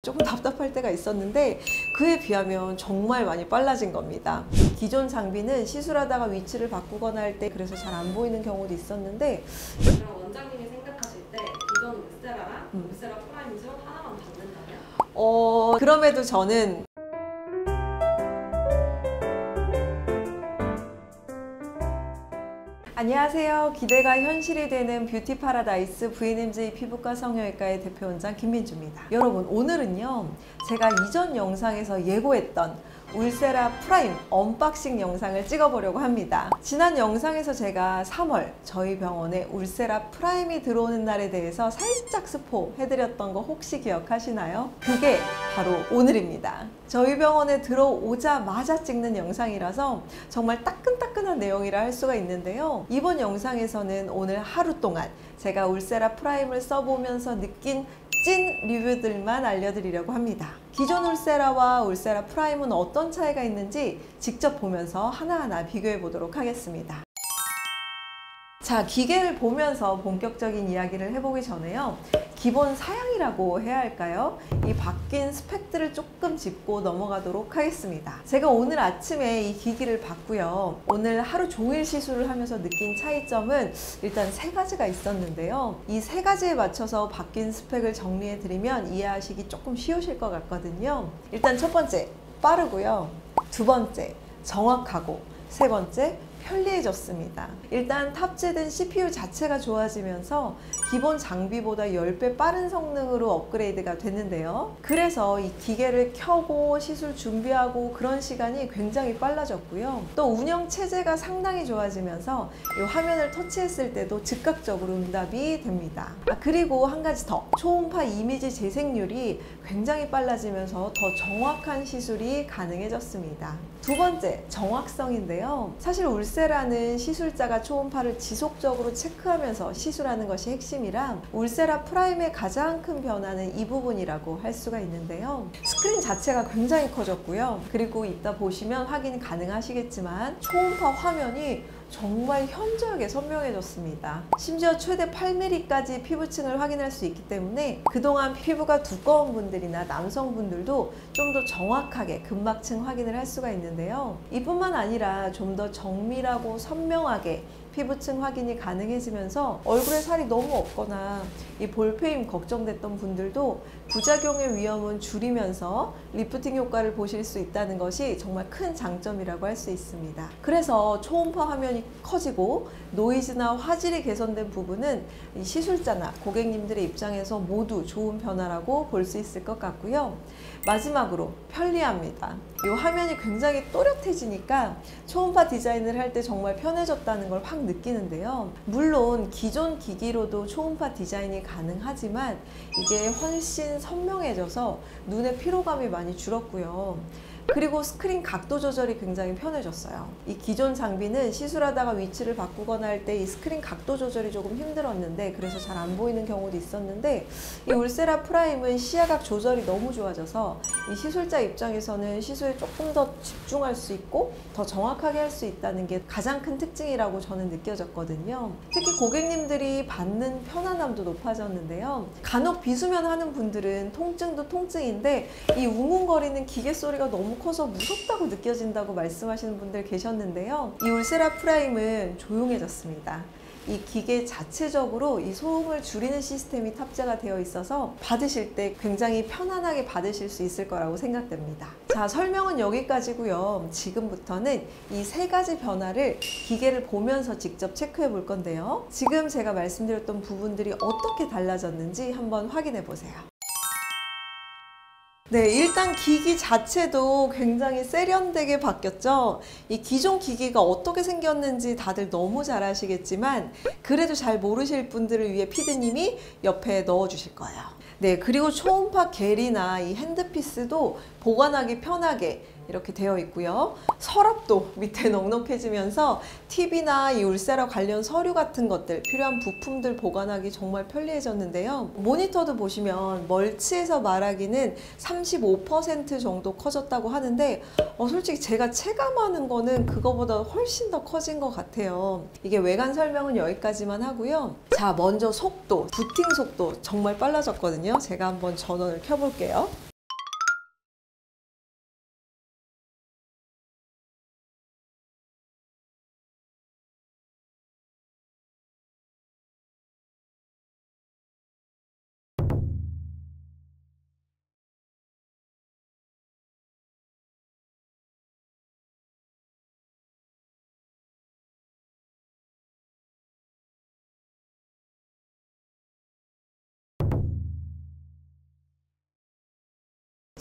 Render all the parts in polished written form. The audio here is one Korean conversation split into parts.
조금 답답할 때가 있었는데 그에 비하면 정말 많이 빨라진 겁니다. 기존 장비는 시술하다가 위치를 바꾸거나 할 때 그래서 잘 안 보이는 경우도 있었는데, 그럼 원장님이 생각하실 때 기존 울세라랑 울세라 프라임 중 하나만 받는다면? 그럼에도 저는 안녕하세요. 기대가 현실이 되는 뷰티 파라다이스 VNMJ 피부과 성형외과의 대표원장 김민주입니다. 여러분, 오늘은요 제가 이전 영상에서 예고했던 울세라 프라임 언박싱 영상을 찍어보려고 합니다. 지난 영상에서 제가 3월 저희 병원에 울세라 프라임이 들어오는 날에 대해서 살짝 스포해드렸던 거 혹시 기억하시나요? 그게 바로 오늘입니다. 저희 병원에 들어오자마자 찍는 영상이라서 정말 따끈따끈한 내용이라 할 수가 있는데요. 이번 영상에서는 오늘 하루 동안 제가 울세라 프라임을 써보면서 느낀 찐 리뷰들만 알려드리려고 합니다. 기존 울세라와 울세라 프라임은 어떤 차이가 있는지 직접 보면서 하나하나 비교해 보도록 하겠습니다. 자, 기계를 보면서 본격적인 이야기를 해보기 전에요, 기본 사양이라고 해야 할까요? 이 바뀐 스펙들을 조금 짚고 넘어가도록 하겠습니다. 제가 오늘 아침에 이 기기를 봤고요. 오늘 하루 종일 시술을 하면서 느낀 차이점은 일단 세 가지가 있었는데요. 이 세 가지에 맞춰서 바뀐 스펙을 정리해 드리면 이해하시기 조금 쉬우실 것 같거든요. 일단 첫 번째, 빠르고요. 두 번째, 정확하고. 세 번째, 편리해졌습니다. 일단 탑재된 CPU 자체가 좋아지면서 기본 장비보다 10배 빠른 성능으로 업그레이드가 됐는데요. 그래서 이 기계를 켜고 시술 준비하고 그런 시간이 굉장히 빨라졌고요. 또 운영 체제가 상당히 좋아지면서 이 화면을 터치했을 때도 즉각적으로 응답이 됩니다. 그리고 한 가지 더, 초음파 이미지 재생률이 굉장히 빨라지면서 더 정확한 시술이 가능해졌습니다. 두 번째, 정확성인데요. 사실 울세라는 시술자가 초음파를 지속적으로 체크하면서 시술하는 것이 핵심이라 울세라 프라임의 가장 큰 변화는 이 부분이라고 할 수가 있는데요. 스크린 자체가 굉장히 커졌고요. 그리고 이따 보시면 확인 가능하시겠지만 초음파 화면이 정말 현저하게 선명해졌습니다. 심지어 최대 8mm까지 피부층을 확인할 수 있기 때문에 그동안 피부가 두꺼운 분들이나 남성분들도 좀 더 정확하게 근막층 확인을 할 수가 있는데요. 이뿐만 아니라 좀 더 정밀하고 선명하게 피부층 확인이 가능해지면서 얼굴에 살이 너무 없거나 이 볼페임 걱정됐던 분들도 부작용의 위험은 줄이면서 리프팅 효과를 보실 수 있다는 것이 정말 큰 장점이라고 할 수 있습니다. 그래서 초음파 화면이 커지고 노이즈나 화질이 개선된 부분은 이 시술자나 고객님들의 입장에서 모두 좋은 변화라고 볼 수 있을 것 같고요. 마지막으로 편리합니다. 이 화면이 굉장히 또렷해지니까 초음파 디자인을 할 때 정말 편해졌다는 걸 확 느끼는데요. 물론 기존 기기로도 초음파 디자인이 가능하지만 이게 훨씬 선명해져서 눈의 피로감이 많이 줄었고요. 그리고 스크린 각도 조절이 굉장히 편해졌어요. 이 기존 장비는 시술하다가 위치를 바꾸거나 할 때 이 스크린 각도 조절이 조금 힘들었는데 그래서 잘 안 보이는 경우도 있었는데 이 울세라 프라임은 시야각 조절이 너무 좋아져서 이 시술자 입장에서는 시술에 조금 더 집중할 수 있고 더 정확하게 할 수 있다는 게 가장 큰 특징이라고 저는 느껴졌거든요. 특히 고객님들이 받는 편안함도 높아졌는데요. 간혹 비수면 하는 분들은 통증도 통증인데 이 웅웅거리는 기계 소리가 너무 커서 무섭다고 느껴진다고 말씀하시는 분들 계셨는데요. 이 울세라 프라임은 조용해졌습니다. 이 기계 자체적으로 이 소음을 줄이는 시스템이 탑재가 되어 있어서 받으실 때 굉장히 편안하게 받으실 수 있을 거라고 생각됩니다. 자, 설명은 여기까지고요. 지금부터는 이 세 가지 변화를 기계를 보면서 직접 체크해 볼 건데요. 지금 제가 말씀드렸던 부분들이 어떻게 달라졌는지 한번 확인해 보세요. 네, 일단 기기 자체도 굉장히 세련되게 바뀌었죠. 이 기존 기기가 어떻게 생겼는지 다들 너무 잘 아시겠지만 그래도 잘 모르실 분들을 위해 피디님이 옆에 넣어 주실 거예요. 네, 그리고 초음파 겔이나 이 핸드피스도 보관하기 편하게 이렇게 되어 있고요. 서랍도 밑에 넉넉해지면서 팁이나 이 울세라 관련 서류 같은 것들, 필요한 부품들 보관하기 정말 편리해졌는데요. 모니터도 보시면 멀치에서 말하기는 35% 정도 커졌다고 하는데 솔직히 제가 체감하는 거는 그거보다 훨씬 더 커진 것 같아요. 이게 외관 설명은 여기까지만 하고요. 자, 먼저 속도, 부팅 속도 정말 빨라졌거든요. 제가 한번 전원을 켜볼게요.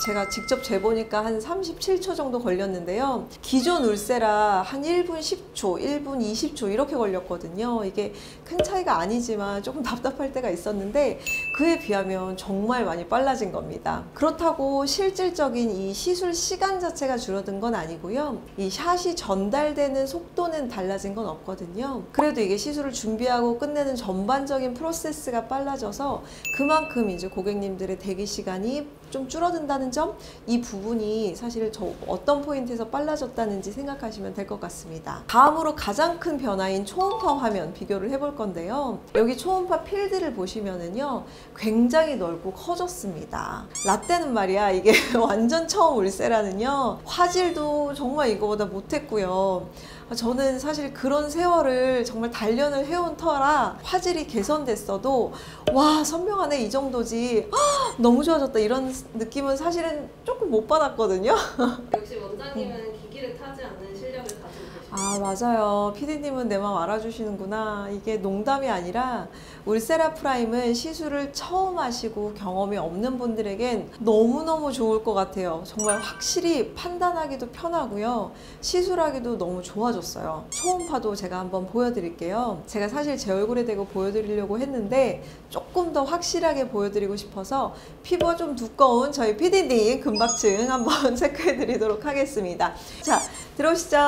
제가 직접 재보니까 한 37초 정도 걸렸는데요. 기존 울세라 한 1분 10초, 1분 20초 이렇게 걸렸거든요. 이게 큰 차이가 아니지만 조금 답답할 때가 있었는데 그에 비하면 정말 많이 빨라진 겁니다. 그렇다고 실질적인 이 시술 시간 자체가 줄어든 건 아니고요. 이 샷이 전달되는 속도는 달라진 건 없거든요. 그래도 이게 시술을 준비하고 끝내는 전반적인 프로세스가 빨라져서 그만큼 이제 고객님들의 대기 시간이 좀 줄어든다는 점, 이 부분이 사실 저 어떤 포인트에서 빨라졌다는지 생각하시면 될 것 같습니다. 다음으로 가장 큰 변화인 초음파 화면 비교를 해볼 건데요. 여기 초음파 필드를 보시면은요, 굉장히 넓고 커졌습니다. 라떼는 말이야, 이게 완전 처음 울세라는요, 화질도 정말 이거보다 못했고요. 저는 사실 그런 세월을 정말 단련을 해온 터라 화질이 개선됐어도 와, 선명하네 이 정도지, 너무 좋아졌다 이런 느낌은 사실은 조금 못 받았거든요. 역시 원장님은 기기를 타지 않는 실력을 가지고 계십니다. 아, 맞아요. PD님은 내 마음 알아주시는구나. 이게 농담이 아니라 울세라 프라임은 시술을 처음 하시고 경험이 없는 분들에겐 너무너무 좋을 것 같아요. 정말 확실히 판단하기도 편하고요. 시술하기도 너무 좋아졌어요. 초음파도 제가 한번 보여드릴게요. 제가 사실 제 얼굴에 대고 보여드리려고 했는데 조금 더 확실하게 보여드리고 싶어서 피부가 좀 두꺼운 저희 PD님 금박층 한번 체크해 드리도록 하겠습니다. 자, 들어오시죠.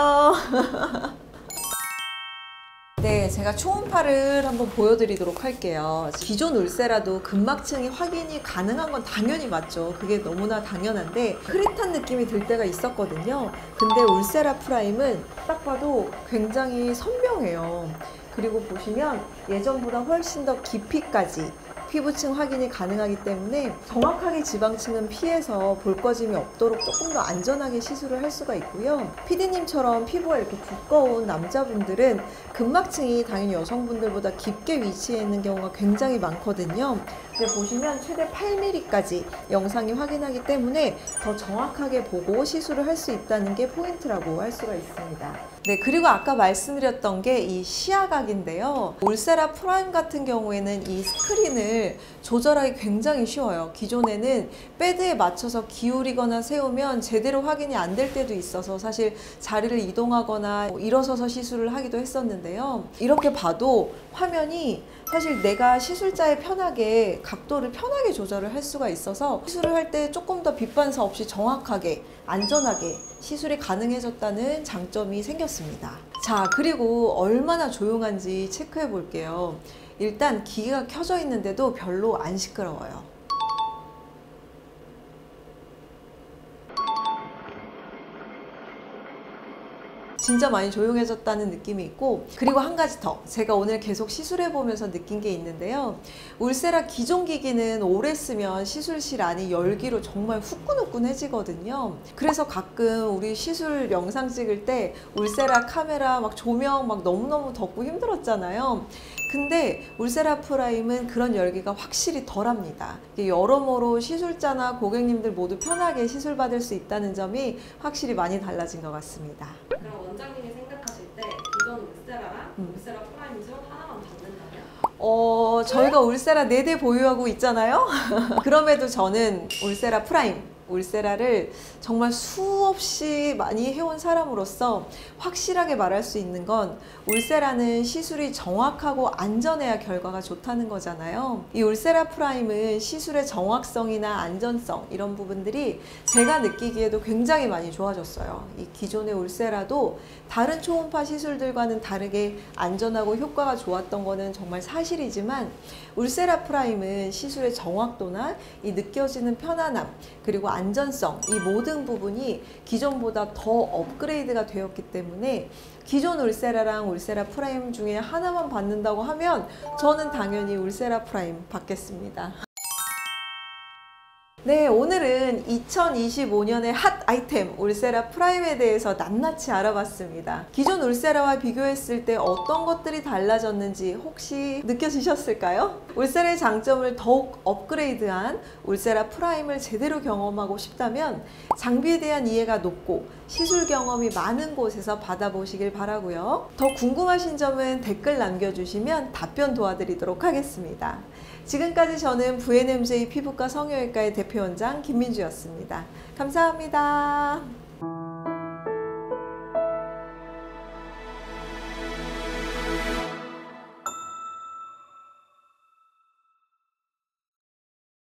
네, 제가 초음파를 한번 보여드리도록 할게요. 기존 울세라도 근막층이 확인이 가능한 건 당연히 맞죠. 그게 너무나 당연한데 흐릿한 느낌이 들 때가 있었거든요. 근데 울세라 프라임은 딱 봐도 굉장히 선명해요. 그리고 보시면 예전보다 훨씬 더 깊이까지 피부층 확인이 가능하기 때문에 정확하게 지방층은 피해서 볼 꺼짐이 없도록 조금 더 안전하게 시술을 할 수가 있고요. PD님처럼 피부가 이렇게 두꺼운 남자분들은 근막층이 당연히 여성분들보다 깊게 위치해 있는 경우가 굉장히 많거든요. 근데 보시면 최대 8mm까지 영상이 확인하기 때문에 더 정확하게 보고 시술을 할 수 있다는 게 포인트라고 할 수가 있습니다. 네, 그리고 아까 말씀드렸던 게 이 시야각인데요. 울세라 프라임 같은 경우에는 이 스크린을 조절하기 굉장히 쉬워요. 기존에는 패드에 맞춰서 기울이거나 세우면 제대로 확인이 안 될 때도 있어서 사실 자리를 이동하거나 일어서서 시술을 하기도 했었는데요. 이렇게 봐도 화면이 사실 내가 시술자에 편하게 각도를 편하게 조절을 할 수가 있어서 시술을 할 때 조금 더 빛반사 없이 정확하게 안전하게 시술이 가능해졌다는 장점이 생겼습니다. 자, 그리고 얼마나 조용한지 체크해 볼게요. 일단 기기가 켜져 있는데도 별로 안 시끄러워요. 진짜 많이 조용해졌다는 느낌이 있고, 그리고 한 가지 더 제가 오늘 계속 시술해 보면서 느낀 게 있는데요. 울세라 기존 기기는 오래 쓰면 시술실 안이 열기로 정말 후끈후끈해지거든요. 그래서 가끔 우리 시술 영상 찍을 때 울세라 카메라 막 조명 막 너무너무 덥고 힘들었잖아요. 근데 울세라 프라임은 그런 열기가 확실히 덜합니다. 여러모로 시술자나 고객님들 모두 편하게 시술 받을 수 있다는 점이 확실히 많이 달라진 것 같습니다. 그럼 원장님이 생각하실 때 기존 울세라랑 울세라 프라임 중 하나만 받는다면? 저희가 울세라 4대 보유하고 있잖아요. 그럼에도 저는 울세라 프라임, 울세라를 정말 수없이 많이 해온 사람으로서 확실하게 말할 수 있는 건 울세라는 시술이 정확하고 안전해야 결과가 좋다는 거잖아요. 이 울세라 프라임은 시술의 정확성이나 안전성 이런 부분들이 제가 느끼기에도 굉장히 많이 좋아졌어요. 이 기존의 울세라도 다른 초음파 시술들과는 다르게 안전하고 효과가 좋았던 거는 정말 사실이지만 울세라 프라임은 시술의 정확도나 이 느껴지는 편안함 그리고 안전성 이 모든 부분이 기존보다 더 업그레이드가 되었기 때문에 기존 울세라랑 울세라 프라임 중에 하나만 받는다고 하면 저는 당연히 울세라 프라임 받겠습니다. 네, 오늘은 2025년의 핫 아이템 울세라 프라임에 대해서 낱낱이 알아봤습니다. 기존 울세라와 비교했을 때 어떤 것들이 달라졌는지 혹시 느껴지셨을까요? 울세라의 장점을 더욱 업그레이드한 울세라 프라임을 제대로 경험하고 싶다면 장비에 대한 이해가 높고 시술 경험이 많은 곳에서 받아보시길 바라고요. 더 궁금하신 점은 댓글 남겨주시면 답변 도와드리도록 하겠습니다. 지금까지 저는 VNMJ 피부과 성형외과의 대표원장 김민주였습니다. 감사합니다.